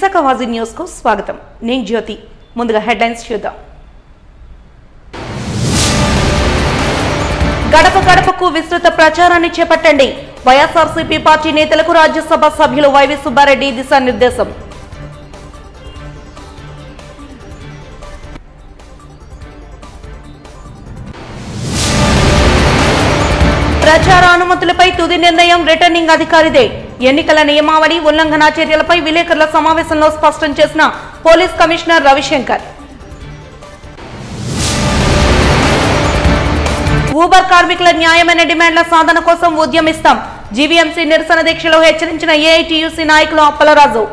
Visakha వాజీ news కు స్వాగతం. నేను జ్యోతి. ముందుగా హెడ్లైన్స్ చూద్దాం. గడప గడపకు విస్తృత ప్రచారాన్ని చేపట్టండి. వైఎస్ఆర్సీపీ పార్టీ నేతలకు రాజ్యసభ సభ్యులు వైవి సుబ్బారెడ్డి దిశానిర్దేశం. ప్రచార అనుమతులపై తుది నిర్ణయం రిటర్నింగ్ అధికారిదే. ఎన్నికల నియమావళి ఉల్లంఘన చర్యలపై విలేకరుల సమావేశంలో స్పష్టం చేసిన పోలీస్ కమిషనర్ రవిశంకర్. ఊబర్ కార్మికుల న్యాయమైన డిమాండ్ల సాధన కోసం ఉద్యమిస్తాం. జీవీఎంసీ నిరసన దీక్షలో హెచ్చరించిన ఏఐటీయూసీ నాయకులు అప్పలరాజు.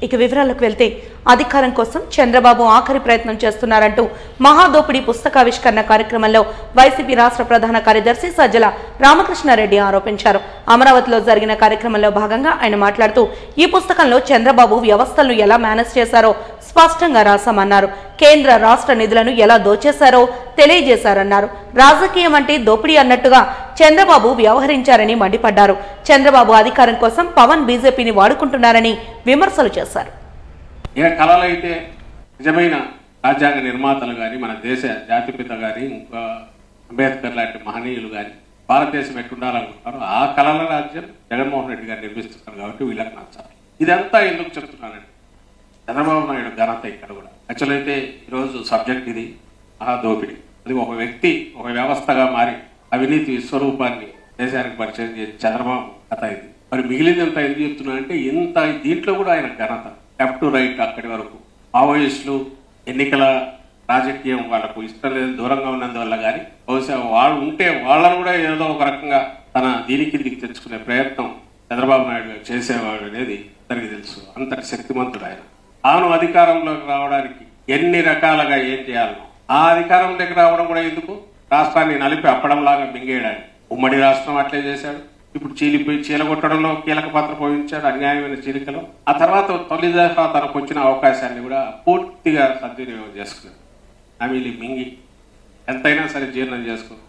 ఇక వివరాలకు వెళ్తే అధికారం కోసం చంద్రబాబు ఆఖరి ప్రయత్నం చేస్తున్నారంటూ మహాదోపిడీ పుస్తకావిష్కరణ కార్యక్రమంలో వైసీపీ రాష్ట్ర ప్రధాన కార్యదర్శి సజ్జల రామకృష్ణారెడ్డి ఆరోపించారు. అమరావతిలో జరిగిన కార్యక్రమంలో భాగంగా ఆయన మాట్లాడుతూ ఈ పుస్తకంలో చంద్రబాబు వ్యవస్థలను ఎలా మేనేజ్ చేశారో స్పష్టంగా రాశామన్నారు. కేంద్ర రాష్ట్ర నిధులను ఎలా దోచేశారో తెలియజేశారన్నారు. రాజకీయం అంటే దోపిడీ అన్నట్టుగా చంద్రబాబు వ్యవహరించారని మండిపడ్డారు. చంద్రబాబు అధికారం కోసం పవన్ బీజేపీని వాడుకుంటున్నారని విమర్శలు చేశారు. ఏ కళలైతే నిజమైన రాజ్యాంగ నిర్మాతలు కానీ, మన దేశ జాతిపిత కానీ, ఇంకా అంబేద్కర్ లాంటి మహనీయులు కానీ భారతదేశం ఎట్టుండాలనుకుంటారో ఆ కళల రాజ్యం జగన్మోహన్ రెడ్డి గారు నిర్మిస్తున్నారు. కాబట్టి వీళ్ళకి నచ్చాలి. ఇదంతా ఎందుకు చెప్తున్నానండి, చంద్రబాబు నాయుడు ఘనత ఇక్కడ కూడా. యాక్చువల్ అయితే ఈరోజు సబ్జెక్ట్ ఇది మహాదోపిడి. అది ఒక వ్యక్తి ఒక వ్యవస్థగా మారి అవినీతి విశ్వరూపాన్ని దేశానికి పరిచయం చేసి చంద్రబాబు కథ ఇది. మరి మిగిలిందంతా ఎందుకు చెప్తున్నానంటే ఇంత దీంట్లో కూడా ఆయన ఘనత లెఫ్ట్ టు రైట్ అక్కడి వరకు మావోయిస్టులు ఎన్నికల రాజకీయం వాళ్ళకు ఇష్టం లేదు, దూరంగా ఉన్నందువల్ల కానీ బహుశా వాళ్ళు ఉంటే వాళ్ళను కూడా ఏదో ఒక రకంగా తన దీనికి తెచ్చుకునే ప్రయత్నం చంద్రబాబు నాయుడు గారు చేసేవాడు అనేది అందరికీ తెలుసు. అంతటి శక్తిమంతుడు ఆయన. తాను అధికారంలోకి రావడానికి ఎన్ని రకాలుగా ఏం చేయాలనో ఆ అధికారంలోకి రావడం కూడా ఎందుకు, రాష్ట్రాన్ని నలిపి అప్పడంలాగా మింగేయడానికి. ఉమ్మడి రాష్ట్రం అట్లే చేశాడు. ఇప్పుడు చీలగొట్టడంలో కీలక పాత్ర పోషించాడు అన్యాయమైన చీలికలో. ఆ తర్వాత తొలి దఫా తనకు వచ్చిన అవకాశాన్ని కూడా పూర్తిగా సద్వినియోగం చేసుకున్నాడు. హామీలు మింగి ఎంతైనా సరే జీర్ణం చేసుకున్నాడు.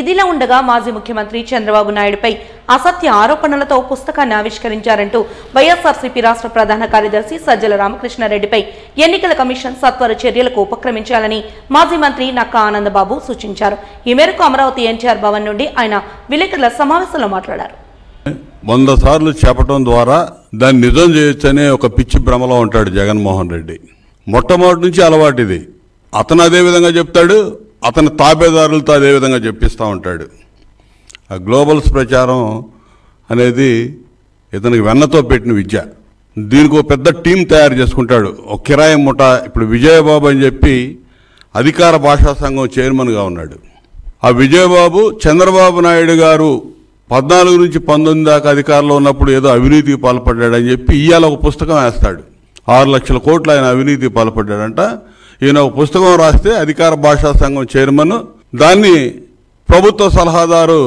ఇదిలా ఉండగా మాజీ ముఖ్యమంత్రి చంద్రబాబు నాయుడుపై అసత్య ఆరోపణలతో పుస్తకాన్ని ఆవిష్కరించారంటూ వైఎస్ఆర్సీపీ రాష్ట్ర ప్రధాన కార్యదర్శి సజ్జల రామకృష్ణారెడ్డిపై ఎన్నికల కమిషన్ సత్వర చర్యలకు ఉపక్రమించాలని మాజీ మంత్రి నక్కా ఆనందబాబు సూచించారు. ఈ మేరకు అమరావతి ఎన్టీఆర్ భవన్ నుండి ఆయన విలేకరుల సమావేశంలో మాట్లాడారు. 100 సార్లు చెప్పడం ద్వారా దాన్ని నిజం చేయొచ్చనే ఒక పిచ్చి భ్రమలో ఉంటాడు జగన్మోహన్ రెడ్డి. మొట్టమొదటి నుంచి అలవాటు ఇది. అతను అదే విధంగా చెప్తాడు, అతని తాబేదారులతో అదేవిధంగా చెప్పిస్తూ ఉంటాడు. ఆ గ్లోబల్స్ ప్రచారం అనేది ఇతనికి వెన్నతో పెట్టిన విద్య. దీనికి ఒక పెద్ద టీం తయారు చేసుకుంటాడు. ఒక కిరాయి ముఠ. ఇప్పుడు విజయబాబు అని చెప్పి అధికార భాషా సంఘం చైర్మన్గా ఉన్నాడు. ఆ విజయబాబు చంద్రబాబు నాయుడు గారు 14 నుంచి 19 దాకా అధికారంలో ఉన్నప్పుడు ఏదో అవినీతికి పాల్పడ్డాడని చెప్పి ఇవాళ ఒక పుస్తకం వేస్తాడు. 6 లక్షల కోట్లు ఆయన అవినీతికి పాల్పడ్డాడంట. ఈయన ఒక పుస్తకం రాస్తే అధికార భాషా సంఘం చైర్మన్ దాన్ని ప్రభుత్వ సలహాదారు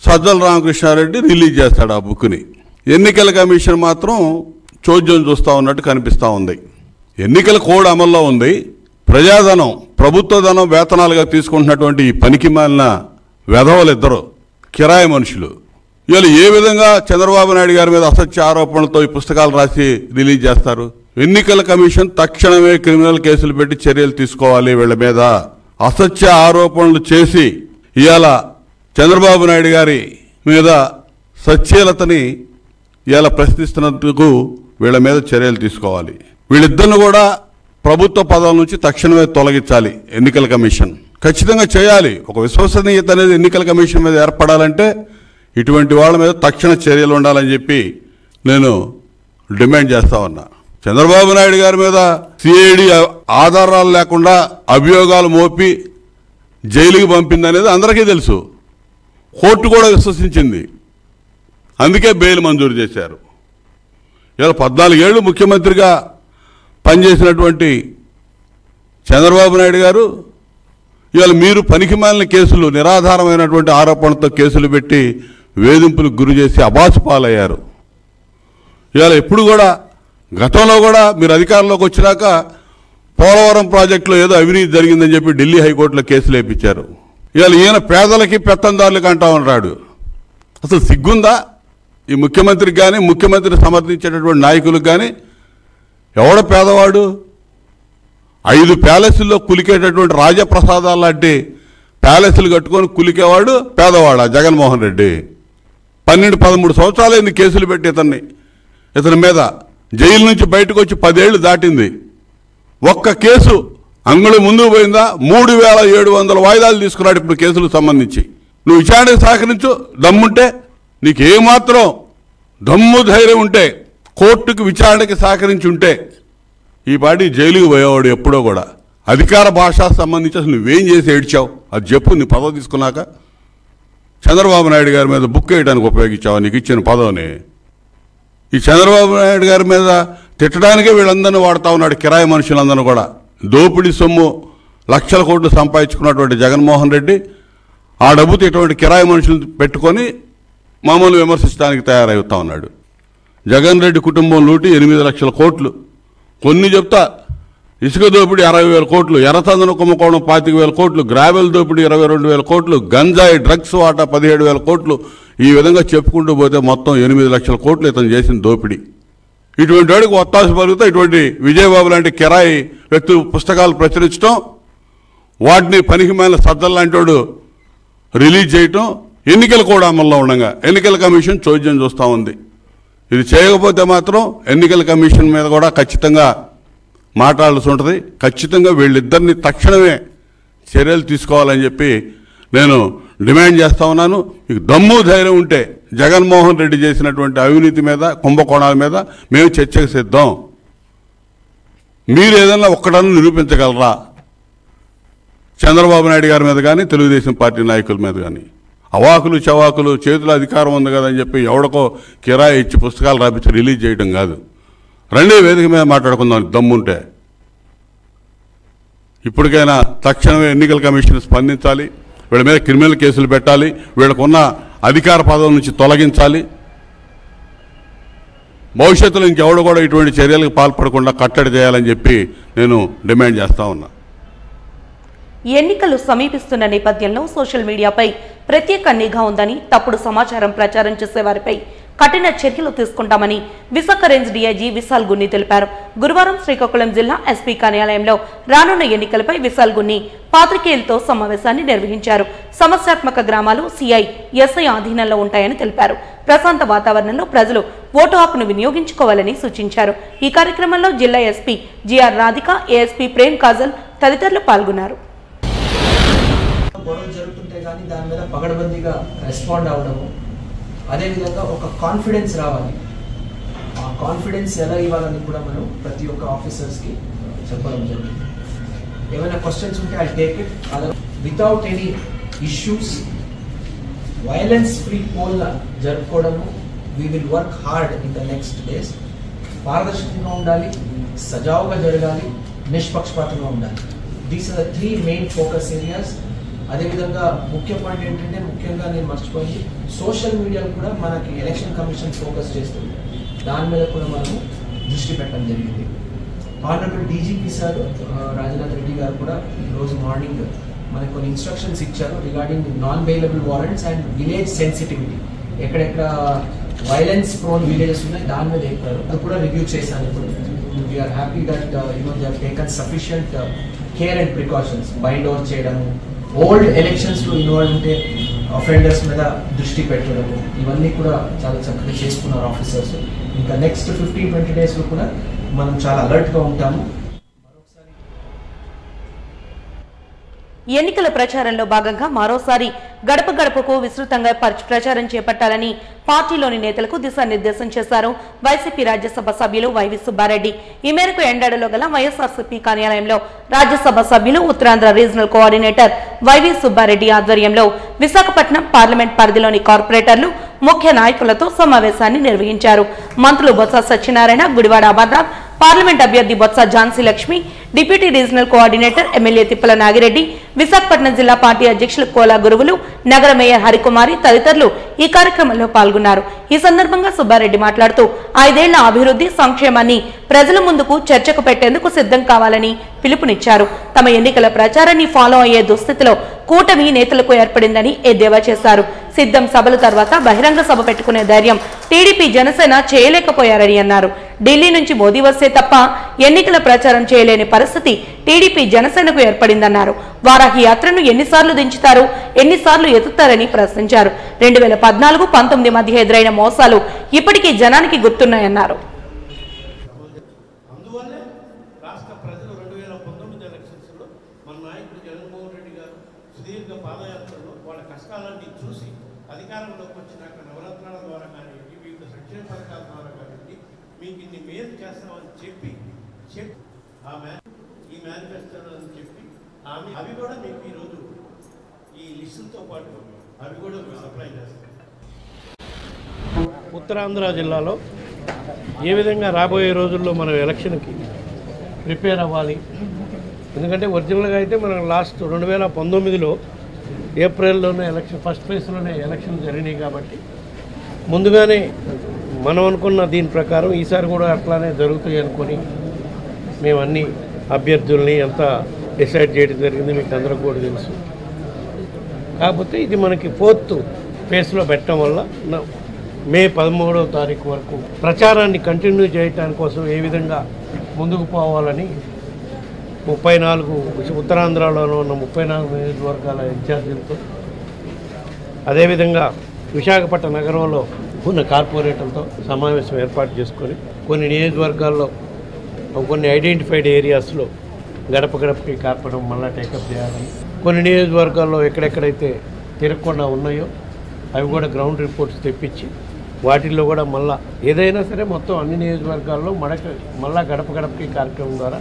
సజ్జల రామకృష్ణారెడ్డి రిలీజ్ చేస్తాడు ఆ బుక్ని. ఎన్నికల కమిషన్ మాత్రం చోద్యం చూస్తూ ఉన్నట్టు కనిపిస్తూ ఉంది. ఎన్నికల కోడ్ అమల్లో ఉంది. ప్రజాధనం, ప్రభుత్వ ధనం వేతనాలుగా తీసుకుంటున్నటువంటి ఈ పనికి మాలిన వెధవలిద్దరు కిరాయి మనుషులు వీళ్ళు ఏ విధంగా చంద్రబాబు నాయుడు గారి మీద అసత్య ఆరోపణలతో ఈ పుస్తకాలు రాసి రిలీజ్ చేస్తారు? ఎన్నికల కమిషన్ తక్షణమే క్రిమినల్ కేసులు పెట్టి చర్యలు తీసుకోవాలి. వీళ్ళ మీద అసత్య ఆరోపణలు చేసి ఇవాళ చంద్రబాబు నాయుడు గారి మీద సత్యలతని ఇవాళ ప్రశ్నిస్తున్నందుకు వీళ్ళ మీద చర్యలు తీసుకోవాలి. వీళ్ళిద్దరిని కూడా ప్రభుత్వ పదవుల నుంచి తక్షణమే తొలగించాలి ఎన్నికల కమిషన్. ఖచ్చితంగా చేయాలి. ఒక విశ్వసనీయత అనేది ఎన్నికల కమిషన్ మీద ఏర్పడాలంటే ఇటువంటి వాళ్ళ మీద తక్షణ చర్యలు ఉండాలని చెప్పి నేను డిమాండ్ చేస్తా ఉన్నా. చంద్రబాబు నాయుడు గారి మీద సిఐడి ఆధారాలు లేకుండా అభియోగాలు మోపి జైలుకి పంపిందనేది అందరికీ తెలుసు. కోర్టు కూడా విశ్వసించింది. అందుకే బెయిల్ మంజూరు చేశారు. ఇలా 14 ఏళ్ళు ముఖ్యమంత్రిగా పనిచేసినటువంటి చంద్రబాబు నాయుడు గారు ఇవాళ మీరు పనికిమాలిన కేసులు, నిరాధారమైనటువంటి ఆరోపణలతో కేసులు పెట్టి వేధింపులకు గురి చేసి అబాసు పాలయ్యారు. ఇవాళ ఎప్పుడు కూడా గతంలో కూడా మీరు అధికారంలోకి వచ్చినాక పోలవరం ప్రాజెక్టులో ఏదో అవినీతి జరిగిందని చెప్పి ఢిల్లీ హైకోర్టులో కేసులు వేయించారు. ఇవాళ ఈయన పేదలకి పెత్తందారులకి అంటా ఉన్నాడు. అసలు సిగ్గుందా ఈ ముఖ్యమంత్రికి కానీ, ముఖ్యమంత్రిని సమర్థించేటటువంటి నాయకులకు కానీ? ఎవడ పేదవాడు? 5 ప్యాలెస్ల్లో కులికేటటువంటి రాజప్రసాదాలు లాంటి ప్యాలెస్లు కట్టుకొని కులికేవాడు పేదవాడా జగన్మోహన్ రెడ్డి? 12-13 సంవత్సరాలైంది కేసులు పెట్టి ఇతని మీద. జైలు నుంచి బయటకు వచ్చి 10 ఏళ్లు దాటింది. ఒక్క కేసు అంగుళి ముందుకు పోయిందా? 3700 వాయిదాలు తీసుకున్నాడు ఇప్పుడు కేసులకు సంబంధించి. నువ్వు విచారణకు సహకరించు, దమ్ముంటే, నీకు ఏమాత్రం దమ్ము ధైర్యం ఉంటే, కోర్టుకు విచారణకి సహకరించి ఉంటే ఈ పాటి జైలుకు పోయేవాడు ఎప్పుడో కూడా. అధికార భాషకు సంబంధించి అసలు నువ్వేం చేసి ఏడ్చావు అది చెప్పు. నీ పదవి తీసుకున్నాక చంద్రబాబు నాయుడు గారి మీద బుక్ వేయడానికి ఉపయోగించావు నీకు ఇచ్చిన పదవిని. ఈ చంద్రబాబు నాయుడు గారి మీద తిట్టడానికే వీళ్ళందరినీ వాడుతూ ఉన్నాడు, కిరాయి మనుషులందరూ కూడా. దోపిడీ సొమ్ము లక్షల కోట్లు సంపాదించుకున్నటువంటి జగన్మోహన్ రెడ్డి ఆ డబ్బుతో ఇటువంటి కిరాయి మనుషులు పెట్టుకొని మామూలు విమర్శించడానికి తయారవుతా ఉన్నాడు. జగన్ రెడ్డి కుటుంబం లూటి 8 లక్షల కోట్లు. కొన్ని చెప్తా, ఇసుక దోపిడీ 60,000 కోట్లు, ఎర్రచందన కుంభకోణం 25,000 కోట్లు, గ్రావెల్ దోపిడీ 22,000 కోట్లు, గంజాయి డ్రగ్స్ వాటా 17,000 కోట్లు. ఈ విధంగా చెప్పుకుంటూ పోతే మొత్తం 8 లక్షల కోట్లు ఇతను చేసిన దోపిడీ. ఇటువంటి వాడికి ఒత్తాసు పలుకుతా ఇటువంటి విజయబాబు లాంటి కిరాయి వ్యక్తులు పుస్తకాలు ప్రచురించడం, వాటిని పనికిమాలిన సద్దలు లాంటి వాడు రిలీజ్ చేయటం, ఎన్నికలు కూడా అమల్లో ఉండగా ఎన్నికల కమిషన్ చోద్యం చూస్తూ ఉంది. ఇది చేయకపోతే మాత్రం ఎన్నికల కమిషన్ మీద కూడా ఖచ్చితంగా మాట్లాడాల్సి ఉంటుంది. ఖచ్చితంగా వీళ్ళిద్దరిని తక్షణమే చర్యలు తీసుకోవాలని చెప్పి నేను డిమాండ్ చేస్తా ఉన్నాను. మీకు దమ్ము ధైర్యం ఉంటే జగన్మోహన్ రెడ్డి చేసినటువంటి అవినీతి మీద, కుంభకోణాల మీద మేము చర్చకు సిద్ధం. మీరు ఏదన్నా ఒక్కడన్నా నిరూపించగలరా చంద్రబాబు నాయుడు గారి మీద కానీ, తెలుగుదేశం పార్టీ నాయకుల మీద కానీ? అవాకులు చవాకులు, చేతుల అధికారం ఉంది కదని చెప్పి ఎవడికో కిరాయి ఇచ్చి పుస్తకాలు రాపించి రిలీజ్ చేయడం కాదు. రెండే వేదిక మీద మాట్లాడుకుందాం దమ్ముంటే. ఇప్పటికైనా తక్షణమే ఎన్నికల కమిషన్ స్పందించాలి. వీళ్ళ మీద క్రిమినల్ కేసులు పెట్టాలి. వీళ్ళకున్న అధికార పదవుల నుంచి తొలగించాలి. భవిష్యత్తులో ఇంకెవడు కూడా ఇటువంటి చర్యలకు పాల్పడకుండా కట్టడి చేయాలని చెప్పి నేను డిమాండ్ చేస్తా ఉన్నా. ఎన్నికలు సమీపిస్తున్న నేపథ్యంలో సోషల్ మీడియాపై ప్రత్యేక నిఘా ఉందని, తప్పుడు సమాచారం ప్రచారం చేసేవారిపై కఠిన చర్యలు తీసుకుంటామని విశాఖ రేంజ్ డీఐజీ విశాల్ గున్ని తెలిపారు. గురువారం శ్రీకాకుళం జిల్లా ఎస్పీ కార్యాలయంలో రానున్న ఎన్నికలపై విశాల్ గున్ని పాత్రికేయులతో సమావేశాన్ని నిర్వహించారు. సమస్యాత్మక గ్రామాలు సిఐ, ఎస్ఐ ఆధీనంలో ఉంటాయని తెలిపారు. ప్రశాంత వాతావరణంలో ప్రజలు ఓటు హక్కును వినియోగించుకోవాలని సూచించారు. ఈ కార్యక్రమంలో జిల్లా SP GR Radhika, ASP Prem Kajal తదితరులు పాల్గొన్నారు. గొడవలు జరుగుతుంటే కానీ దాని మీద పగడబందీగా రెస్పాండ్ అవ్వడము, అదేవిధంగా ఒక కాన్ఫిడెన్స్ రావాలి. ఆ కాన్ఫిడెన్స్ ఎలా ఇవ్వాలని కూడా మనం ప్రతి ఒక్క ఆఫీసర్స్కి చెప్పడం జరిగింది. ఏమైనా క్వశ్చన్స్ ఉంటే ఐ టేక్ ఇట్. అలా without any issues violence free poll జరుపుకోవడము, we will work hard in the next days. పారదర్శకంగా ఉండాలి, సజావుగా జరగాలి, నిష్పక్షపాతంగా ఉండాలి. These are the 3 main focus areas. అదేవిధంగా ముఖ్య పాయింట్ ఏంటంటే, ముఖ్యంగా నేను మర్చిపోయింది, సోషల్ మీడియా కూడా మనకి ఎలక్షన్ కమిషన్ ఫోకస్ చేస్తుంది. దాని మీద కూడా మనము దృష్టి పెట్టడం జరిగింది. Honourable DGP sir Rajnath Reddy garu కూడా ఈరోజు మార్నింగ్ మనకు కొన్ని ఇన్స్ట్రక్షన్స్ ఇచ్చారు regarding non bailable warrants and village sensitivity. ఎక్కడెక్కడ వైలెన్స్ ప్రోన్ విలేజెస్ ఉన్నాయి దాని మీద చెప్పారు. అది కూడా రివ్యూ చేశాను. ఇప్పుడు we are happy that they have taken sufficient care and precautions. Bind over చేయడము, ఓల్డ్ ఎలక్షన్స్లో ఇన్వాల్వ్ ఉంటే అఫెండర్స్ మీద దృష్టి పెట్టడము, ఇవన్నీ కూడా చాలా చక్కగా చేసుకున్నారు ఆఫీసర్స్. ఇంకా నెక్స్ట్ 15-20 డేస్లో కూడా మనం చాలా అలర్ట్గా ఉంటాము. ఎన్నికల ప్రచారంలో భాగంగా మరోసారి గడప గడపకు విస్తృతంగా ప్రచారం చేపట్టాలని పార్టీలోని నేతలకు దిశానిర్దేశం చేశారు వైసీపీ రాజ్యసభ సభ్యులు వైవి సుబ్బారెడ్డి. ఈ మేరకు ఎండాడలో గల వైఎస్ఆర్సీపీ కార్యాలయంలో రాజ్యసభ సభ్యులు, Uttarandhra regional coordinator YV Subba Reddy ఆధ్వర్యంలో విశాఖపట్నం పార్లమెంట్ పరిధిలోని కార్పొరేటర్లు, ముఖ్య నాయకులతో సమావేశాన్ని నిర్వహించారు. మంత్రులు బొత్స సత్యనారాయణ, గుడివాడ అమర్నాథ్, పార్లమెంట్ అభ్యర్థి Botsa Jhansi Lakshmi, deputy regional coordinator MLA Tippala Nagireddy, Visakhapatnam జిల్లా పార్టీ అధ్యక్షులు కోలా గురువులు, నగర మేయర్ హరికుమారి తదితరులు ఈ కార్యక్రమంలో పాల్గొన్నారు. ఈ సందర్భంగా సుబ్బారెడ్డి మాట్లాడుతూ 5 ఏళ్ల అభివృద్ధి సంక్షేమాన్ని ప్రజల ముందుకు చర్చకు పెట్టేందుకు సిద్ధం కావాలని పిలుపునిచ్చారు. తమ ఎన్నికల ప్రచారాన్ని ఫాలో అయ్యే దుస్థితిలో కూటమి నేతలకు ఏర్పడిందని ఎద్దేవా చేశారు. సిద్ధం సభల తర్వాత బహిరంగ సభ పెట్టుకునే ధైర్యం టీడీపీ జనసేన చేయలేకపోయారని అన్నారు. ఢిల్లీ నుంచి మోదీ వస్తే తప్ప ఎన్నికల ప్రచారం చేయలేని పరిస్థితి టీడీపీ జనసేనకు ఏర్పడిందన్నారు. వారాహి యాత్రను ఎన్నిసార్లు దించుతారు, ఎన్నిసార్లు ఎత్తుతారని ప్రశ్నించారు. 2014-19 మధ్య ఎదురైన మోసాలు ఇప్పటికీ జనానికి గుర్తున్నాయన్నారు. అధికారంలోకి వచ్చినాక నవరత్నాల ద్వారా కానీ వివిధ సంక్షేమ పథకాల ద్వారా కానీ మీకు ఇన్ని మేలు చేస్తామని చెప్పి ఈ మేనిఫెస్టోలో అని చెప్పి అవి కూడా మీకు ఈరోజు ఈ లిస్టులతో పాటు అవి కూడా మీకు సప్లై చేస్తాం. ఉత్తరాంధ్ర జిల్లాలో ఏ విధంగా రాబోయే రోజుల్లో మనం ఎలక్షన్కి ప్రిపేర్ అవ్వాలి. ఎందుకంటే ఒరిజినల్గా అయితే మనం లాస్ట్ 2019లో ఏప్రిల్లోనే ఎలక్షన్ ఫస్ట్ ఫేజ్లోనే ఎలక్షన్ జరిగినాయి కాబట్టి ముందుగానే మనం అనుకున్న దీని ప్రకారం ఈసారి కూడా అట్లానే జరుగుతాయి అనుకొని మేము అన్ని అభ్యర్థుల్ని అంతా డిసైడ్ చేయడం జరిగింది. మీకు అందరికీ కూడా తెలుసు. కాకపోతే ఇది మనకి 4th ఫేజ్లో పెట్టడం వల్ల మే 13వ తారీఖు వరకు ప్రచారాన్ని కంటిన్యూ చేయడానికి కోసం ఏ విధంగా ముందుకు పోవాలని 34 ఉత్తరాంధ్రలో ఉన్న 34 నియోజకవర్గాల ఇన్ఛార్జీలతో, అదేవిధంగా విశాఖపట్నం నగరంలో ఉన్న కార్పొరేటర్లతో సమావేశం ఏర్పాటు చేసుకొని కొన్ని నియోజకవర్గాల్లో కొన్ని ఐడెంటిఫైడ్ ఏరియాస్లో గడప గడపకి కార్పొరేట్ మళ్ళీ టేకప్ చేయాలని, కొన్ని నియోజకవర్గాల్లో ఎక్కడెక్కడైతే తిరగకుండా ఉన్నాయో అవి కూడా గ్రౌండ్ రిపోర్ట్స్ తెప్పించి వాటిల్లో కూడా మళ్ళీ ఏదైనా సరే మొత్తం అన్ని నియోజకవర్గాల్లో మళ్ళా గడప గడపకి కార్యక్రమం ద్వారా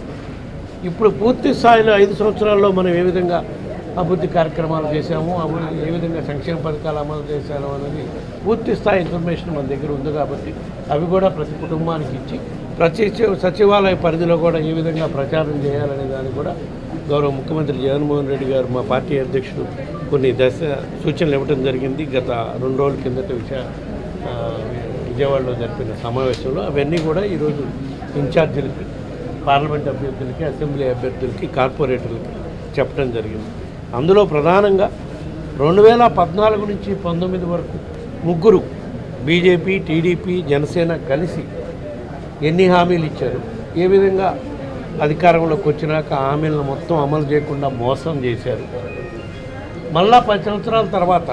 ఇప్పుడు పూర్తి స్థాయిలో 5 సంవత్సరాల్లో మనం ఏ విధంగా అభివృద్ధి కార్యక్రమాలు చేశాము, ఏ విధంగా సంక్షేమ పథకాలు అమలు చేశాము అనేది పూర్తి స్థాయి ఇన్ఫర్మేషన్ మన దగ్గర ఉంది. కాబట్టి అవి కూడా ప్రతి కుటుంబానికి ఇచ్చి ప్రతి సచివాలయ పరిధిలో కూడా ఏ విధంగా ప్రచారం చేయాలనే దానికి కూడా గౌరవ ముఖ్యమంత్రి జగన్మోహన్ రెడ్డి గారు మా పార్టీ అధ్యక్షుడు కొన్ని సూచనలు ఇవ్వడం జరిగింది. గత 2 రోజుల కిందట విజయవాడలో జరిపిన సమావేశంలో అవన్నీ కూడా ఈరోజు ఇన్ఛార్జీలకి, పార్లమెంట్ అభ్యర్థులకి, అసెంబ్లీ అభ్యర్థులకి, కార్పొరేటర్లకి చెప్పడం జరిగింది. అందులో ప్రధానంగా 2014 నుంచి 19 వరకు ముగ్గురు బీజేపీ, టీడీపీ, జనసేన కలిసి ఎన్ని హామీలు ఇచ్చారు, ఏ విధంగా అధికారంలోకి వచ్చినాక హామీలను మొత్తం అమలు చేయకుండా మోసం చేశారు. మళ్ళా 10 సంవత్సరాల తర్వాత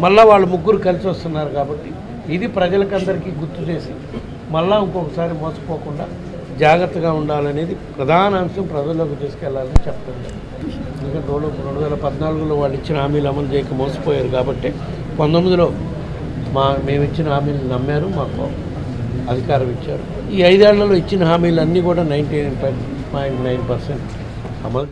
మళ్ళా వాళ్ళు ముగ్గురు కలిసి వస్తున్నారు. కాబట్టి ఇది ప్రజలకందరికీ గుర్తు చేసి మళ్ళా ఇంకొకసారి మోసపోకుండా జాగ్రత్తగా ఉండాలనేది ప్రధాన అంశం, ప్రజల్లోకి తీసుకెళ్లాలని చెప్తుంది. ఎందుకంటే 2014లో వాళ్ళు ఇచ్చిన హామీలు అమలు చేయక మోసపోయారు. కాబట్టి 19లో మేము ఇచ్చిన హామీలు నమ్మారు, మాకు అధికారం ఇచ్చారు. ఈ 5 ఏళ్లలో ఇచ్చిన హామీలు అన్నీ కూడా 99.9% అమలు.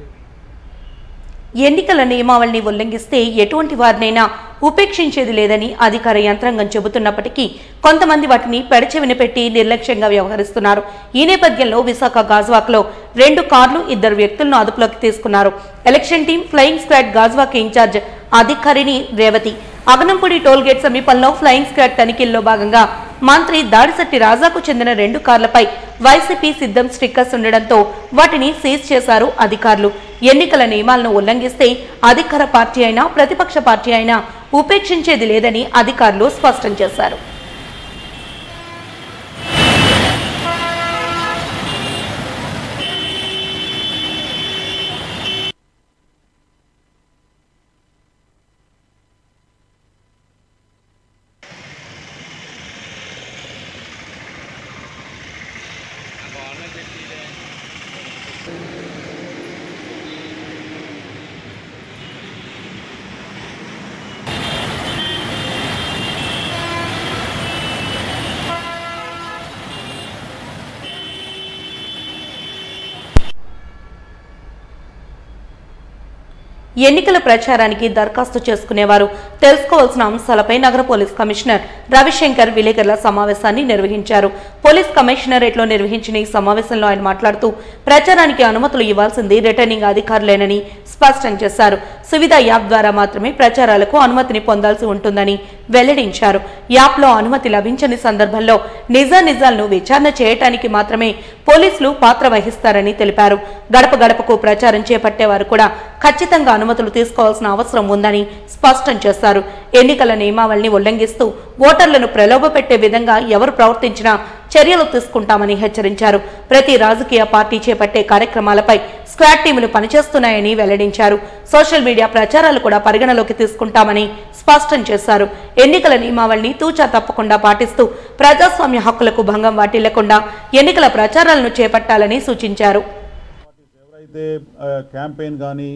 ఎన్నికల నియమావళిని ఉల్లంఘిస్తే ఎటువంటి వారినైనా ఉపేక్షించేది లేదని అధికార యంత్రాంగం చెబుతున్నప్పటికీ కొంతమంది వాటిని పెడచెవిన పెట్టి నిర్లక్ష్యంగా వ్యవహరిస్తున్నారు. ఈ నేపథ్యంలో విశాఖ గాజువాక్లో 2 కార్లు 2 వ్యక్తులను అదుపులోకి తీసుకున్నారు. Election team, flying squad Gajuwaka incharge అధికారిని రేవతి. అగనంపూడి టోల్గేట్ సమీపంలో ఫ్లయింగ్ స్క్వాడ్ తనిఖీల్లో భాగంగా మంత్రి దాడిశెట్టి రాజాకు చెందిన 2 కార్లపై వైసీపీ సిద్ధం స్టిక్కర్స్ ఉండడంతో వాటిని సీజ్ చేశారు అధికారులు. ఎన్నికల నియమాలను ఉల్లంఘిస్తే అధికార పార్టీ అయినా ప్రతిపక్ష పార్టీ అయినా ఉపేక్షించేది లేదని అధికారులు స్పష్టం చేశారు. ఎన్నికల ప్రచారానికి దరఖాస్తు చేసుకునేవారు తెలుసుకోవాల్సిన అంశాలపై నగర పోలీస్ కమిషనర్ రవిశంకర్ విలేకరుల సమావేశాన్ని నిర్వహించారు. పోలీస్ కమిషనరేట్లో నిర్వహించిన ఈ సమావేశంలో ఆయన మాట్లాడుతూ ప్రచారానికి అనుమతులు ఇవ్వాల్సింది రిటర్నింగ్ అధికారులేనని స్పష్టం చేశారు. సువిధ యాప్ ద్వారా మాత్రమే ప్రచారాలకు అనుమతిని పొందాల్సి ఉంటుందని వెల్లడించారు. యాప్లో అనుమతి లభించని సందర్భంలో నిజాలను విచారణ చేయడానికి మాత్రమే పోలీసులు పాత్ర వహిస్తారని తెలిపారు. గడప గడపకు ప్రచారం చేపట్టేవారు కూడా ఖచ్చితంగా అనుమతులు తీసుకోవాల్సిన అవసరం ఉందని స్పష్టం చేశారు. ఎన్నికల నియమావళిని ఉల్లంఘిస్తూ ఓటర్లను ప్రలోభపెట్టే విధంగా ఎవరు ప్రవర్తించినా చర్యలు తీసుకుంటామని హెచ్చరించారు. ప్రతి రాజకీయ పార్టీ చేపట్టే కార్యక్రమాలపై స్క్వాడ్ టీములు పనిచేస్తున్నాయని వెల్లడించారు. సోషల్ మీడియా ప్రచారాలు కూడా పరిగణలోకి తీసుకుంటామని స్పష్టం చేశారు. ఎన్నికల నియమావళిని తూచా తప్పకుండా పాటిస్తూ ప్రజాస్వామ్య హక్కులకు భంగం వాటిల్లకుండా ఎన్నికల ప్రచారాలను చేపట్టాలని సూచించారు. ఎవరైతే క్యాంపెయిన్ కానీ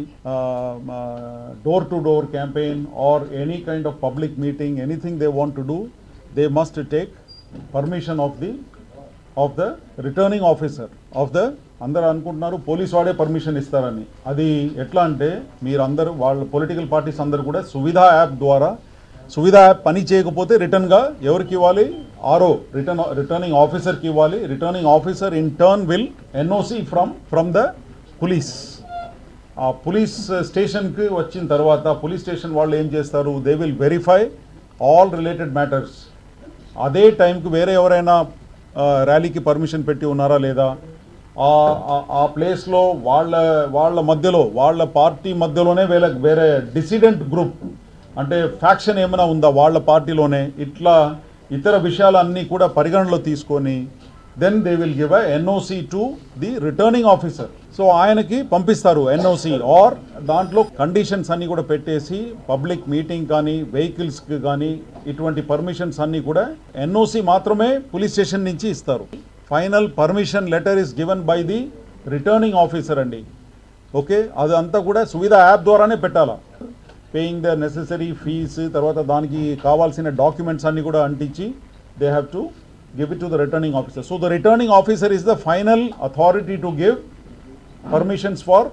door to door campaign or any kind of public meeting anything they want to do they must take permission of the returning officer of the అందరూ అనుకుంటున్నారు పోలీస్ వాడే పర్మిషన్ ఇస్తారని. అది ఎట్లా అంటే మీరందరూ వాళ్ళ పొలిటికల్ పార్టీస్ అందరూ కూడా సువిధా యాప్ ద్వారా సువిధా యాప్ పని చేయకపోతే రిటర్న్గా ఎవరికి ఇవ్వాలి? రిటర్నింగ్ ఆఫీసర్కి ఇవ్వాలి. Returning officer in turn will NOC from the police. ఆ పోలీస్ స్టేషన్కి వచ్చిన తర్వాత పోలీస్ స్టేషన్ వాళ్ళు ఏం చేస్తారు? They will verify all related matters. అదే టైంకి వేరే ఎవరైనా ర్యాలీకి పర్మిషన్ పెట్టి ఉన్నారా లేదా, ఆ ప్లేస్లో వాళ్ళ మధ్యలో వాళ్ళ పార్టీ మధ్యలోనే వేరే డిసిడెంట్ గ్రూప్ అంటే ఫ్యాక్షన్ ఏమైనా ఉందా వాళ్ళ పార్టీలోనే, ఇట్లా ఇతర విషయాలన్నీ కూడా పరిగణలో తీసుకొని then they will give a NOC to the returning officer. So ఆయనకి పంపిస్తారు ఎన్ఓసి. ఆర్ దాంట్లో కండిషన్స్ అన్నీ కూడా పెట్టేసి పబ్లిక్ మీటింగ్ కానీ వెహికల్స్కి కానీ ఇటువంటి పర్మిషన్స్ అన్నీ కూడా ఎన్ఓసి మాత్రమే పోలీస్ స్టేషన్ నుంచి ఇస్తారు. Final permission letter is given by the returning officer అండి. ఓకే, అదంతా కూడా సువిధ యాప్ ద్వారానే పెట్టాలా. పేయింగ్ ద నెసెసరీ ఫీజ్, తర్వాత దానికి కావాల్సిన డాక్యుమెంట్స్ అన్నీ కూడా అంటించి they have to give it to the returning officer. So the returning officer is the final authority to give permissions for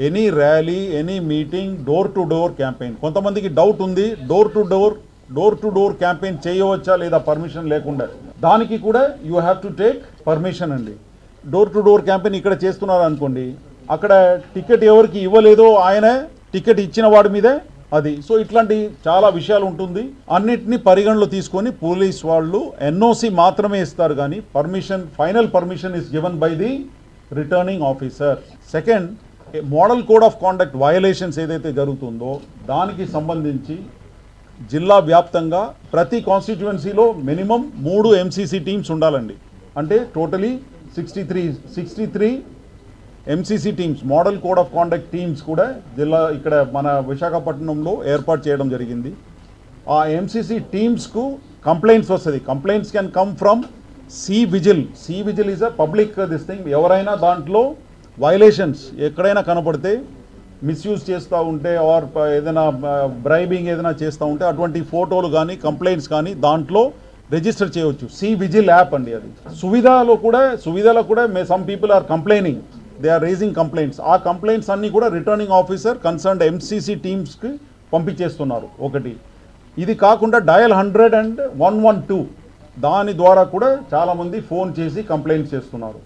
any rally, any meeting, door to door campaign. కొంతమందికి doubt ఉంది, door to door campaign చేయవచ్చా లేదా permission లేకుండా. దానికి కూడా you have to take permission అండి. Door to door campaign ఇక్కడ చేస్తున్నారు అనుకోండి, అక్కడ టికెట్ ఎవరికి ఇవ్వలేదో ఆయన టికెట్ ఇచ్చిన వాడి మీదే అది. సో ఇట్లాంటి చాలా విషయాలు ఉంటుంది. అన్నిటినీ పరిగణలో తీసుకొని పోలీస్ వాళ్ళు ఎన్ఓసి మాత్రమే ఇస్తారు కానీ final permission is given by the returning officer. Second, model code of conduct violations ఏదైతే జరుగుతుందో దానికి సంబంధించి జిల్లా వ్యాప్తంగా ప్రతి కాన్స్టిట్యుయెన్సీలో మినిమం 3 ఎంసీసీ టీమ్స్ ఉండాలండి. అంటే totally 63 MCC teams, model code of conduct teams కూడా జిల్లా ఇక్కడ మన విశాఖపట్నంలో ఏర్పాటు చేయడం జరిగింది. ఆ ఎంసీసీ టీమ్స్కు కంప్లైంట్స్ వస్తుంది. Complaints can come from C vigil is a public this thing. ఎవరైనా దాంట్లో వయలేషన్స్ ఎక్కడైనా కనపడితే, మిస్యూజ్ చేస్తూ ఉంటే ఆర్ ఏదైనా బ్రైబింగ్ ఏదైనా చేస్తూ ఉంటే అటువంటి ఫోటోలు కానీ కంప్లైంట్స్ కానీ దాంట్లో రిజిస్టర్ చేయవచ్చు. సి విజిల్ యాప్ అండి అది. సువిధలో కూడా some people are complaining, they are raising complaints. ఆ కంప్లైంట్స్ అన్నీ కూడా రిటర్నింగ్ ఆఫీసర్ కన్సర్న్డ్ ఎంసీసీ టీమ్స్కి పంపించేస్తున్నారు. ఒకటి ఇది కాకుండా డయల్ 100 and 112 దాని ద్వారా కూడా చాలామంది ఫోన్ చేసి కంప్లైంట్స్ చేస్తున్నారు.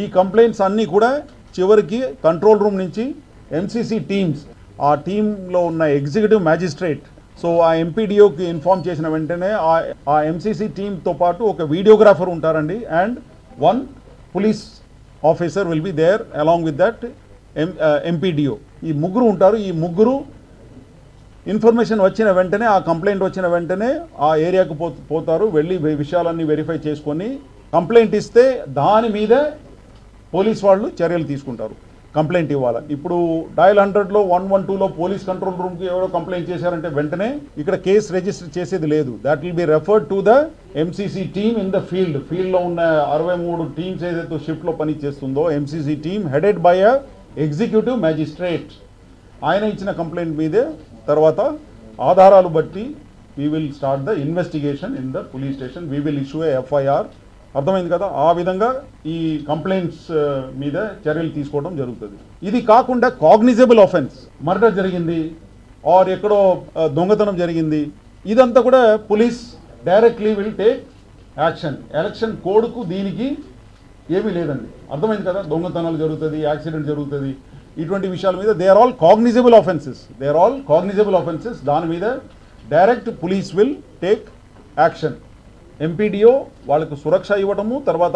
ఈ కంప్లైంట్స్ అన్నీ కూడా చివరికి కంట్రోల్ రూమ్ నుంచి ఎంసీసీ టీమ్స్, ఆ టీంలో ఉన్న ఎగ్జిక్యూటివ్ మ్యాజిస్ట్రేట్, సో ఆ ఎంపీడీఓకి ఇన్ఫార్మ్ చేసిన వెంటనే ఆ ఎంసీసీ టీంతో పాటు ఒక వీడియోగ్రాఫర్ ఉంటారండి and 1 police officer will be there along with that MPDO. ఈ ముగ్గురు ఉంటారు. ఈ ముగ్గురు ఇన్ఫర్మేషన్ వచ్చిన వెంటనే, ఆ కంప్లైంట్ వచ్చిన వెంటనే ఆ ఏరియాకు పోతారు. వెళ్ళి విషయాలన్నీ వెరిఫై చేసుకొని కంప్లైంట్ ఇస్తే దాని మీద పోలీస్ వాళ్ళు చర్యలు తీసుకుంటారు. కంప్లైంట్ ఇవ్వాలి. ఇప్పుడు డయల్ 100లో 112లో పోలీస్ కంట్రోల్ రూమ్కి ఎవరో కంప్లైంట్ చేశారంటే వెంటనే ఇక్కడ కేసు రిజిస్టర్ చేసేది లేదు. That will be referred to the MCC team in the ఫీల్డ్లో ఉన్న 63 టీమ్స్ ఏదైతే షిఫ్ట్లో పని చేస్తుందో MCC team headed by a executive magistrate. ఆయన ఇచ్చిన కంప్లైంట్ మీదే తర్వాత ఆధారాలు బట్టి we will start the investigation in the police station. We will issue A FIR అర్థమైంది కదా. ఆ విధంగా ఈ కంప్లైంట్స్ మీద చర్యలు తీసుకోవడం జరుగుతుంది. ఇది కాకుండా కాగ్నిజబుల్ ఆఫెన్స్, మర్డర్ జరిగింది ఆర్ ఎక్కడో దొంగతనం జరిగింది, ఇదంతా కూడా police directly will take action. Election కోడ్కు దీనికి ఏమీ లేదండి, అర్థమైంది కదా. దొంగతనాలు జరుగుతుంది, యాక్సిడెంట్ జరుగుతుంది, ఇటువంటి విషయాల మీద they are all cognizable offences. దాని మీద direct police will take action. MPDO వాళ్ళకు సురక్ష ఇవ్వడము, తర్వాత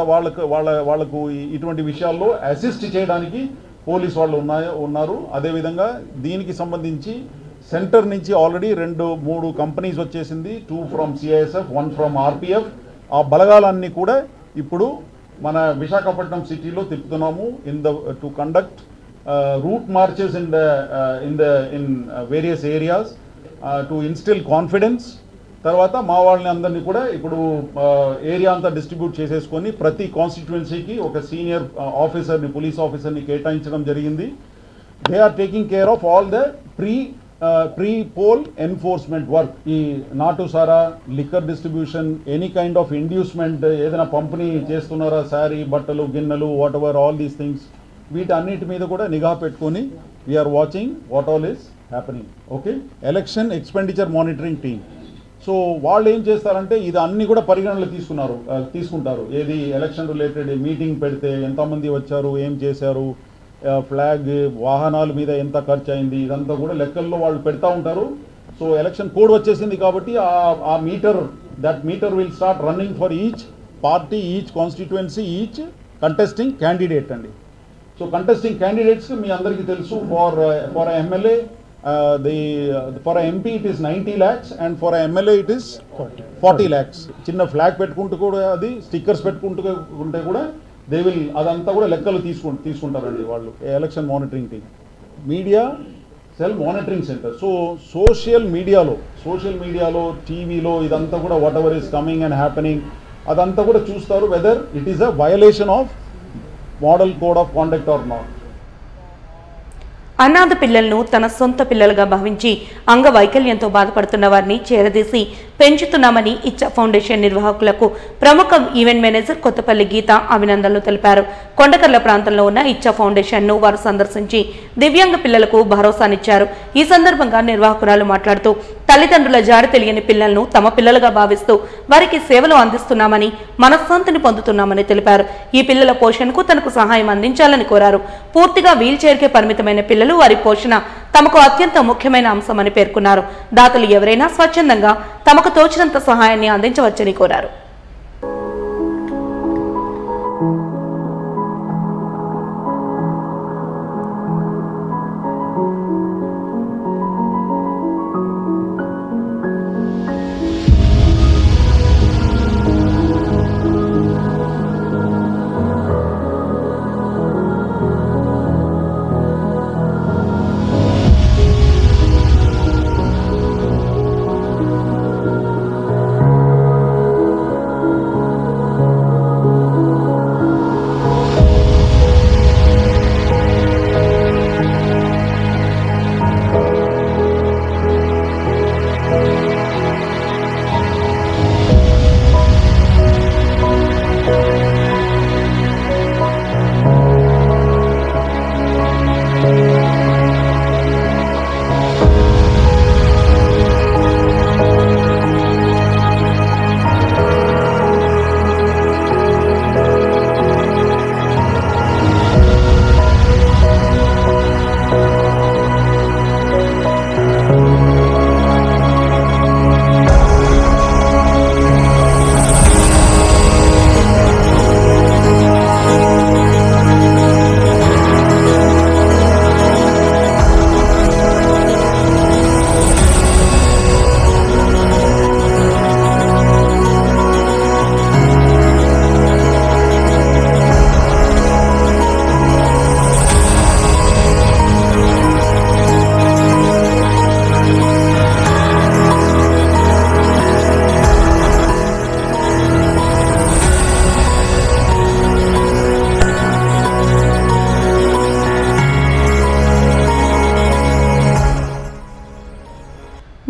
వాళ్ళకు ఇటువంటి విషయాల్లో అసిస్ట్ చేయడానికి పోలీస్ వాళ్ళు ఉన్నారు. అదేవిధంగా దీనికి సంబంధించి సెంటర్ నుంచి ఆల్రెడీ 2-3 కంపెనీస్ వచ్చేసింది, 2 ఫ్రమ్ సిఐఎస్ఎఫ్, 1 ఫ్రమ్ ఆర్పిఎఫ్. ఆ బలగాలన్నీ కూడా ఇప్పుడు మన విశాఖపట్నం సిటీలో తిప్పుతున్నాము to conduct route marches in various areas to instill confidence. తర్వాత మా వాళ్ళని అందరినీ కూడా ఇప్పుడు ఏరియా అంతా డిస్ట్రిబ్యూట్ చేసేసుకొని ప్రతి కాన్స్టిట్యుయెన్సీకి ఒక సీనియర్ ఆఫీసర్ని, పోలీస్ ఆఫీసర్ని కేటాయించడం జరిగింది. They are taking care of all the pre poll enforcement work. ఈ నాటుసారా, liquor distribution, any kind of inducement, ఏదైనా పంపిణీ చేస్తున్నారా, శారీ, బట్టలు, గిన్నెలు, whatever all these things, వీటన్నిటి మీద కూడా నిఘా పెట్టుకొని we are watching what all is happening. Okay, election expenditure monitoring team. So వాళ్ళు ఏం చేస్తారంటే ఇది అన్ని కూడా పరిగణనలో తీసుకుంటారు. ఏది ఎలక్షన్ రిలేటెడ్ మీటింగ్ పెడితే ఎంతమంది వచ్చారు, ఏం చేశారు, ఫ్లాగ్, వాహనాల మీద ఎంత ఖర్చు అయింది, ఇదంతా కూడా లెక్కల్లో వాళ్ళు పెడతా ఉంటారు. సో ఎలక్షన్ కోడ్ వచ్చేసింది కాబట్టి ఆ meter will start running for each party, each constituency, each contesting candidate అండి. సో కంటెస్టింగ్ క్యాండిడేట్స్ మీ అందరికీ తెలుసు, for MLA for a MP it is 90 lakhs and for a MLA it is 40 lakhs. చిన్న flag పెట్టుకుంటూ కూడా, అది stickers పెట్టుకుంటే కూడా దే విల్, అదంతా కూడా లెక్కలు తీసుకుంటారండి వాళ్ళు, election monitoring team. Media cell monitoring centre. So social మీడియాలో టీవీలో ఇదంతా కూడా whatever is coming and happening అదంతా కూడా చూస్తారు, whether it is a violation of model code of conduct or not. అనాథ పిల్లలను తన సొంత పిల్లలుగా భావించి అంగవైకల్యంతో బాధపడుతున్న వారిని చేరదీసి పెంచుతున్నామని ఇచ్చా ఫౌండేషన్ నిర్వాహకులకు ప్రముఖ ఈవెంట్ మేనేజర్ కొత్తపల్లి గీత అభినందనలు తెలిపారు. కొండకర్ల ప్రాంతంలో ఉన్న ఇచ్చా ఫౌండేషన్ ను వారు సందర్శించి దివ్యాంగ పిల్లలకు భరోసానిచ్చారు. ఈ సందర్భంగా నిర్వాహకురాలు మాట్లాడుతూ తల్లిదండ్రుల జాడ తెలియని పిల్లలను తమ పిల్లలుగా భావిస్తూ వారికి సేవలు అందిస్తున్నామని, మనశ్శాంతిని పొందుతున్నామని తెలిపారు. ఈ పిల్లల పోషణకు తనకు సహాయం అందించాలని కోరారు. పూర్తిగా వీల్ చైర్కే పరిమితమైన పిల్లలు వారి పోషణ తమకు అత్యంత ముఖ్యమైన అంశమని పేర్కొన్నారు. దాతలు ఎవరైనా స్వచ్ఛందంగా తమకు తోచినంత సహాయాన్ని అందించవచ్చని కోరారు.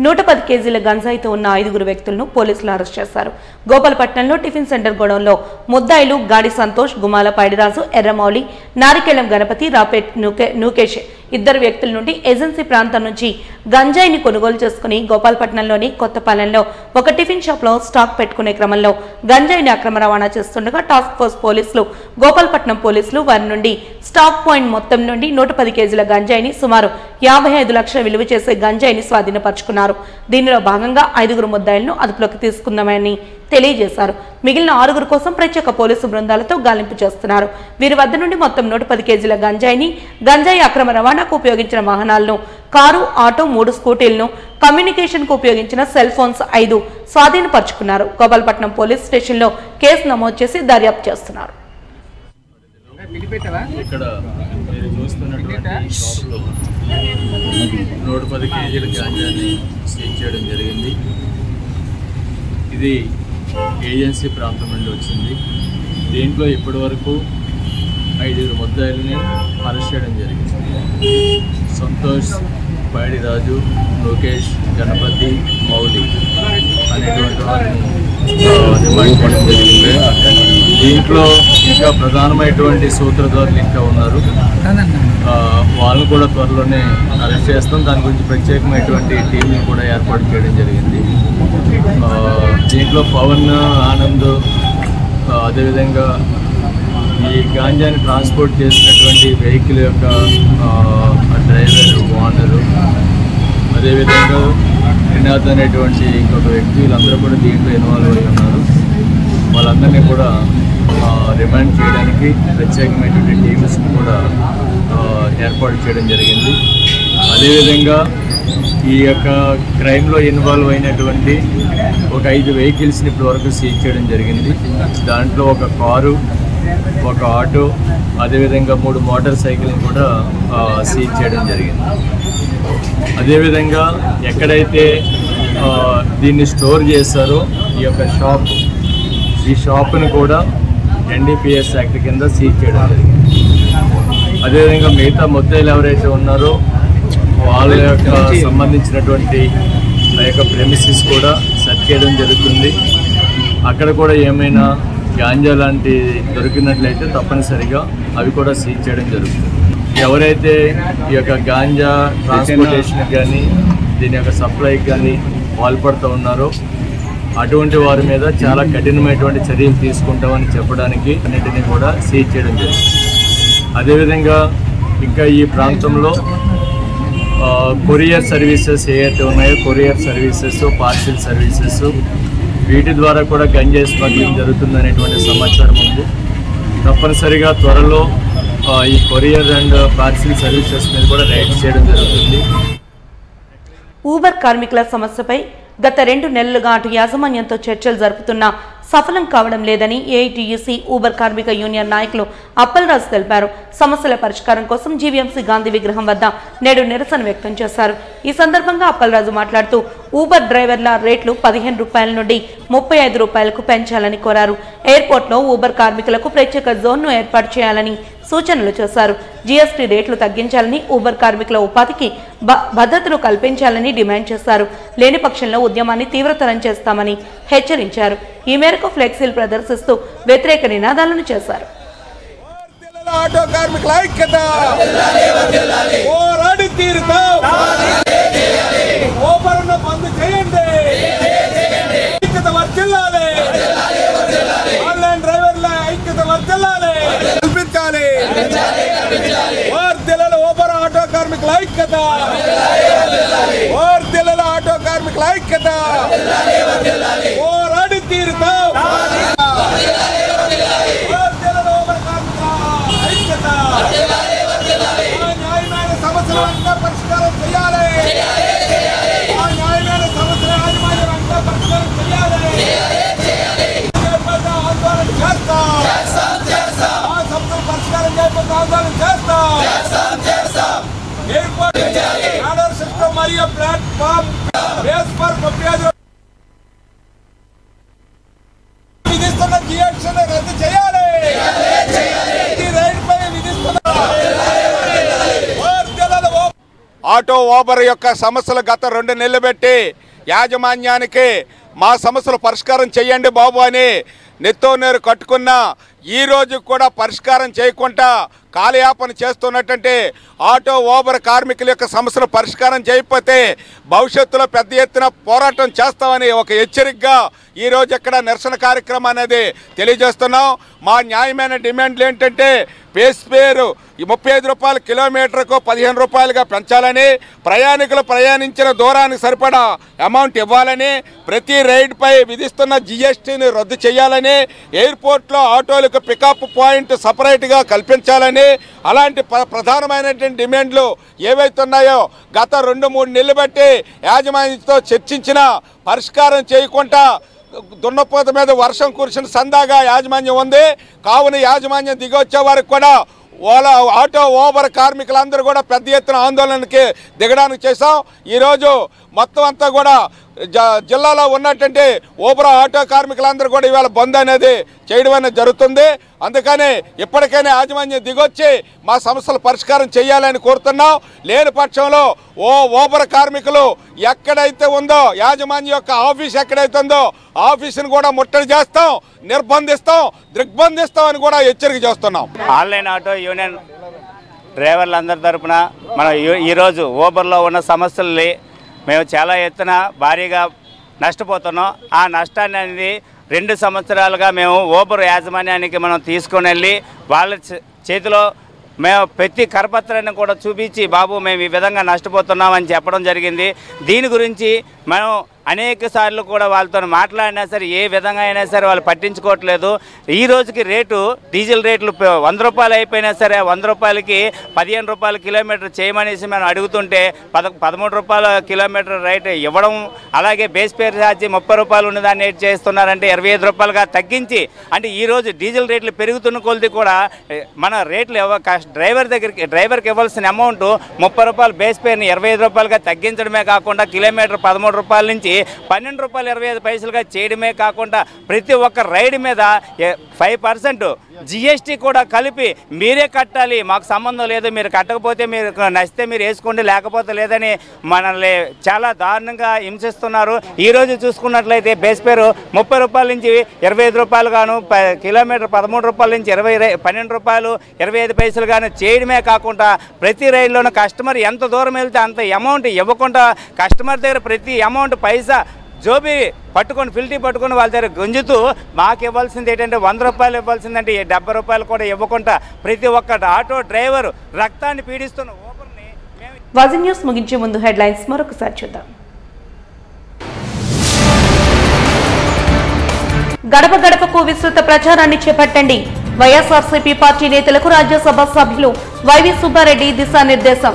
110 కేజీల గంజాయితో ఉన్న 5 వ్యక్తులను పోలీసులు అరెస్ట్ చేశారు. గోపాలపట్నంలో టిఫిన్ సెంటర్ గోడౌన్లో ముద్దాయిలు గాడి సంతోష్, గుమాల పైడిరాజు, ఎర్రమౌళి, నారికెళం గణపతి, రాపేట్ నూకేష్ 2 వ్యక్తుల నుండి ఏజెన్సీ ప్రాంతం నుంచి గంజాయిని కొనుగోలు చేసుకుని గోపాలపట్నంలోని కొత్తపాలెంలో ఒక టిఫిన్ షాప్ లో స్టాక్ పెట్టుకునే క్రమంలో గంజాయిని అక్రమ రవాణా చేస్తుండగా టాస్క్ ఫోర్స్ పోలీసులు, గోపాలపట్నం పోలీసులు వారి నుండి స్టాక్ పాయింట్ మొత్తం నుండి 110 కేజీల గంజాయిని, సుమారు 55 లక్షల విలువ చేసే గంజాయిని స్వాధీనపరుచుకున్నారు. దీనిలో భాగంగా 5 ముద్దాయిలను అదుపులోకి తీసుకుందామని తెలియజేశారు. మిగిలిన 6 కోసం ప్రత్యేక పోలీసు బృందాలతో గాలింపు చేస్తున్నారు. వీరి వద్ద నుండి మొత్తం 110 కేజీల గంజాయిని, గంజాయి అక్రమ రవాణాకు ఉపయోగించిన వాహనాలను, కారు, ఆటో, 3 స్కూటీలను, కమ్యూనికేషన్ కు ఉపయోగించిన సెల్ ఫోన్స్ 5 స్వాధీనపరుచుకున్నారు. గోపాలపట్నం పోలీస్ స్టేషన్లో కేసు నమోదు చేసి దర్యాప్తు చేస్తున్నారు. ఇక్కడ మీరు చూస్తున్నటువంటి షాప్లో 110 కేజీల గాంజాని సీజ్ చేయడం జరిగింది. ఇది ఏజెన్సీ ప్రాంతం నుండి వచ్చింది. దీంట్లో ఇప్పటి వరకు 5 ముద్దాయిలని అరెస్ట్ చేయడం జరిగింది. సంతోష్, పైడిరాజు, లోకేష్, గణపతి, మౌలి అనేటువంటి వారిని రిమాండ్ చేయడం జరిగింది. దీంట్లో ఇంకా ప్రధానమైనటువంటి సూత్రధారులు ఇంకా ఉన్నారు. వాళ్ళను కూడా త్వరలోనే అరెస్ట్ చేస్తాం. దాని గురించి ప్రత్యేకమైనటువంటి టీంని కూడా ఏర్పాటు చేయడం జరిగింది. దీంట్లో పవన్, ఆనంద్, అదేవిధంగా ఈ గాంజాని ట్రాన్స్పోర్ట్ చేసినటువంటి వెహికల్ యొక్క డ్రైవరు, ఓనరు, అదేవిధంగా త్రినాథ్ అనేటువంటి ఇంకొక వ్యక్తి, వీళ్ళందరూ కూడా దీంట్లో ఇన్వాల్వ్ అయి ఉన్నారు. వాళ్ళందరినీ కూడా రిమాండ్ చేయడానికి ప్రత్యేకమైనటువంటి టీమ్స్ని కూడా ఏర్పాటు చేయడం జరిగింది. అదేవిధంగా ఈ యొక్క క్రైమ్లో ఇన్వాల్వ్ అయినటువంటి ఒక 5 వెహికల్స్ని ఇప్పటివరకు సీజ్ చేయడం జరిగింది. దాంట్లో ఒక కారు, ఒక ఆటో, అదేవిధంగా 3 మోటార్ సైకిల్ని కూడా సీజ్ చేయడం జరిగింది. అదేవిధంగా ఎక్కడైతే దీన్ని స్టోర్ చేశారో ఈ యొక్క ఈ షాప్ని కూడా NDPS యాక్ట్ కింద సీజ్ చేయడం జరిగింది. అదేవిధంగా మిగతా ముద్దాయిలు ఎవరైతే ఉన్నారో వాళ్ళ యొక్క సంబంధించినటువంటి ఆ యొక్క ప్రెమిసెస్ కూడా సెర్చ్ చేయడం జరుగుతుంది. అక్కడ కూడా ఏమైనా గాంజా లాంటి దొరికినట్లయితే తప్పనిసరిగా అవి కూడా సీజ్ చేయడం జరుగుతుంది. ఎవరైతే ఈ యొక్క గాంజా ట్రాన్స్పోర్టేషన్కి కానీ దీని యొక్క సప్లైకి కానీ పాల్పడుతూ ఉన్నారో అటువంటి వారి మీద చాలా కఠినమైనటువంటి చర్యలు తీసుకుంటామని చెప్పడానికి అన్నింటినీ కూడా సీజ్ చేయడం జరిగింది. అదేవిధంగా ఇంకా ఈ ప్రాంతంలో కొరియర్ సర్వీసెస్ ఏవైతే ఉన్నాయో కొరియర్ సర్వీసెస్, పార్సిల్ సర్వీసెస్, వీటి ద్వారా కూడా గంజాయి స్మగ్లింగ్ జరుగుతుందనేటువంటి సమాచారం ఉంది. తప్పనిసరిగా త్వరలో ఈ కొరియర్ అండ్ పార్సిల్ సర్వీసెస్ మీద కూడా రైడ్స్ చేయడం జరుగుతుంది. ఊబర్ కార్మికుల సమస్యపై గత 2 నెలలుగా అటు యాజమాన్యంతో చర్చలు జరుపుతున్నా సఫలం కావడం లేదని ఏఐటీయూసీ ఊబర్ కార్మిక యూనియన్ నాయకులు అప్పలరాజు తెలిపారు. సమస్యల పరిష్కారం కోసం జీవీఎంసీ గాంధీ విగ్రహం వద్ద నేడు నిరసన వ్యక్తం చేశారు. ఈ సందర్భంగా అప్పలరాజు మాట్లాడుతూ ఊబర్ డ్రైవర్ల రేట్లు 15 రూపాయల నుండి 35 రూపాయలకు పెంచాలని కోరారు. ఎయిర్పోర్ట్లో ఊబర్ కార్మికులకు ప్రత్యేక జోన్ను ఏర్పాటు చేయాలని సూచనలు చేశారు. జీఎస్టీ రేట్లు తగ్గించాలని, ఊబర్ కార్మికుల ఉపాధికి భద్రతను కల్పించాలని డిమాండ్ చేశారు. లేని పక్షంలో ఉద్యమాన్ని తీవ్రతరం చేస్తామని హెచ్చరించారు. ఈ మేరకు ఫ్లెక్సీలు ప్రదర్శిస్తూ వ్యతిరేక నినాదాలను చేశారు. ఆటో కార్మికుల ఐక్యత పోరాడి తీరుతాం. ఊబర్ను బంద్ చేయండి. ఐక్యత వర్ధిల్లాలి. ఆన్లైన్ డ్రైవర్ల ఐక్యత వర్ధిల్లాలి. కల్పించాలి. వర్ధిల్లాలి ఊబర్ ఆటో కార్మికుల ఐక్యత. వర్ధిల్లాలి ఆటో కార్మికుల ఐక్యత. పోరాడి తీరుతాం. న్యాయమైన సమస్యల పరిష్కారం చేయాలి. న్యాయమైన సమస్యల యాజమాన్యం పరిష్కారం చేయాలి. ఆందోళన చేస్తాం. ఆ సమస్యల పరిష్కారం చేయకపోతే ఆందోళన చేస్తాం. ఎయిర్పోర్ట్ ఆర్డర్ సిస్టమ్ మరియు ప్లాట్ఫామ్ బేస్ ఫర్ 35 విధిస్తున్న జిఎస్టీని రద్దు చేయాలి. ఈ రైడ్ పై విధిస్తున్న ఆటో ఓబర్ యొక్క సమస్యలు గత 2 నెలలు పెట్టి యాజమాన్యానికి మా సమస్యలు పరిష్కారం చేయండి బాబు అని నెత్తో నీరు కట్టుకున్న ఈ రోజు కూడా పరిష్కారం చేయకుండా కాలయాపన చేస్తున్నటువంటి ఆటో ఓబర్ కార్మికుల యొక్క సమస్యలు పరిష్కారం చేయకపోతే భవిష్యత్తులో పెద్ద ఎత్తున పోరాటం చేస్తామని ఒక హెచ్చరికగా ఈరోజు ఇక్కడ నిరసన కార్యక్రమం అనేది తెలియజేస్తున్నాం. మా న్యాయమైన డిమాండ్లు ఏంటంటే బేస్ ఫేర్ 35 రూపాయలు కిలోమీటర్కు 15 రూపాయలుగా పెంచాలని, ప్రయాణికులు ప్రయాణించిన దూరానికి సరిపడా అమౌంట్ ఇవ్వాలని, ప్రతి రైడ్పై విధిస్తున్న GSTని రద్దు చేయాలని, ఎయిర్పోర్ట్లో ఆటోలకు పికప్ పాయింట్ సపరేట్గా కల్పించాలని, అలాంటి ప్రధానమైనటువంటి డిమాండ్లు ఏవైతే ఉన్నాయో గత 2-3 నెలలు బట్టి యాజమాన్యంతో చర్చించిన పరిష్కారం చేయకుండా దున్నపోత మీద వర్షం కురిసిన సందాగా యాజమాన్యం ఉంది. కావున యాజమాన్యం దిగొచ్చే వారికి కూడా ఆటో ఓబర్ కార్మికులందరూ కూడా పెద్ద ఎత్తున ఆందోళనకి దిగడానికి చేశాం. ఈరోజు మొత్తం అంతా కూడా జిల్లాలో ఉన్నటువంటి ఓబర్ ఆటో కార్మికులందరూ కూడా ఇవాళ బంద్ అనేది చేయడం అనేది జరుగుతుంది. అందుకని ఇప్పటికైనా యాజమాన్యం దిగొచ్చి మా సమస్యలు పరిష్కారం చేయాలని కోరుతున్నాం. లేని పక్షంలో ఓబర్ కార్మికులు ఎక్కడైతే ఉందో యాజమాన్యం యొక్క ఆఫీస్ ఎక్కడైతే ఉందో ఆఫీసును కూడా ముట్టడి చేస్తాం, నిర్బంధిస్తాం, దిగ్బంధిస్తాం అని కూడా హెచ్చరిక చేస్తున్నాం. ఆన్లైన్ ఆటో యూనియన్ డ్రైవర్లందరి తరఫున మనం ఈరోజు ఓబర్లో ఉన్న సమస్యల్ని మేము చాలా ఎత్తున భారీగా నష్టపోతున్నాం. ఆ నష్టాన్ని అనేది 2 సంవత్సరాలుగా మేము ఓబర్ యాజమాన్యానికి మనం తీసుకొని వెళ్ళి వాళ్ళ చేతిలో మేము ప్రతి కరపత్రాన్ని కూడా చూపించి బాబు మేము ఈ విధంగా నష్టపోతున్నామని చెప్పడం జరిగింది. దీని గురించి మనం అనేక సార్లు కూడా వాళ్ళతో మాట్లాడినా సరే ఏ విధంగా అయినా సరే వాళ్ళు పట్టించుకోవట్లేదు. ఈ రోజుకి రేటు డీజిల్ రేట్లు 100 రూపాయలు అయిపోయినా సరే 100 రూపాయలకి 15 రూపాయల కిలోమీటర్ చేయమనేసి మనం అడుగుతుంటే 13 రూపాయల కిలోమీటర్ రేట్ ఇవ్వడం, అలాగే బేస్ ఫేర్ ఛార్జీ 30 రూపాయలు ఉన్నదాన్ని ఏం చేస్తున్నారంటే 25 రూపాయలుగా తగ్గించి, అంటే ఈరోజు డీజిల్ రేట్లు పెరుగుతున్న కొలది కూడా మన రేట్లు డ్రైవర్కి ఇవ్వాల్సిన అమౌంట్ 30 రూపాయలు బేస్ ఫేర్ని 25 రూపాయలుగా తగ్గించడమే కాకుండా కిలోమీటర్ 13 రూపాయల నుంచి 12 రూపాయలు 25 పైసలుగా చేయడమే కాకుండా ప్రతి ఒక్క రైడ్ మీద 5% GST కూడా కలిపి మీరే కట్టాలి, మాకు సంబంధం లేదు, మీరు కట్టకపోతే మీరు నచ్చితే మీరు వేసుకోండి లేకపోతే లేదని మనల్ని చాలా దారుణంగా హింసిస్తున్నారు. ఈరోజు చూసుకున్నట్లయితే బేస్ ఫేర్ 30 రూపాయల నుంచి 25 రూపాయలు గాను, కిలోమీటర్ 13 రూపాయల నుంచి 12 రూపాయలు 25 పైసలు గాను చేయడమే కాకుండా ప్రతి రైడ్లోనూ కస్టమర్ ఎంత దూరం వెళ్తే అంత అమౌంట్ ఇవ్వకుండా కస్టమర్ దగ్గర ప్రతి అమౌంట్ పైసా జోబీ పట్టుకొని ఫిల్టీ పట్టుకొని వాళ్ళ దగ్గర గుంజుతూ మాకు ఇవ్వాల్సింది ఏంటంటే 100 రూపాయలు ఇవ్వాల్సిందంటే 70 రూపాయలు కూడా ఇవ్వకుండా ప్రతి ఒక్క ఆటో డ్రైవర్ రక్తాన్ని పీడిస్తున్న ఓబర్ని. వాజీ న్యూస్ ముగించే ముందు హెడ్లైన్స్ మరొకసారి చూద్దాం. గడప గడపకు విస్తృత ప్రచారాన్ని చేపట్టండి. వైఎస్ఆర్సీపీ పార్టీ నేతలకు రాజ్యసభ సభ్యులు వైవి సుబ్బారెడ్డి దిశానిర్దేశం.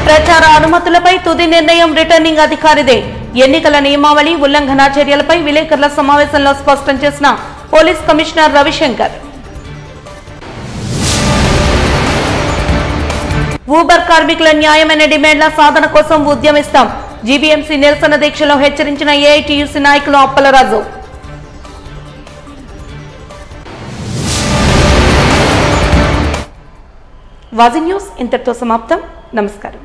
ప్రచార అనుమతులపై తుది నిర్ణయం రిటర్నింగ్ అధికారిదే. ఎన్నికల నియమావళి ఉల్లంఘన చర్యలపై విలేకరుల సమావేశంలో స్పష్టం చేసిన పోలీస్ కమిషనర్ రవిశంకర్. ఊబర్ కార్మికుల న్యాయమైన డిమాండ్ల సాధన కోసం ఉద్యమిస్తాం. జీబీఎంసీ నిరసన దీక్షలో హెచ్చరించిన ఏఐటీయూసీ నాయకులు అప్పలరాజు. వాజీ న్యూస్ ఇంతటితో సమాప్తం. నమస్కారం.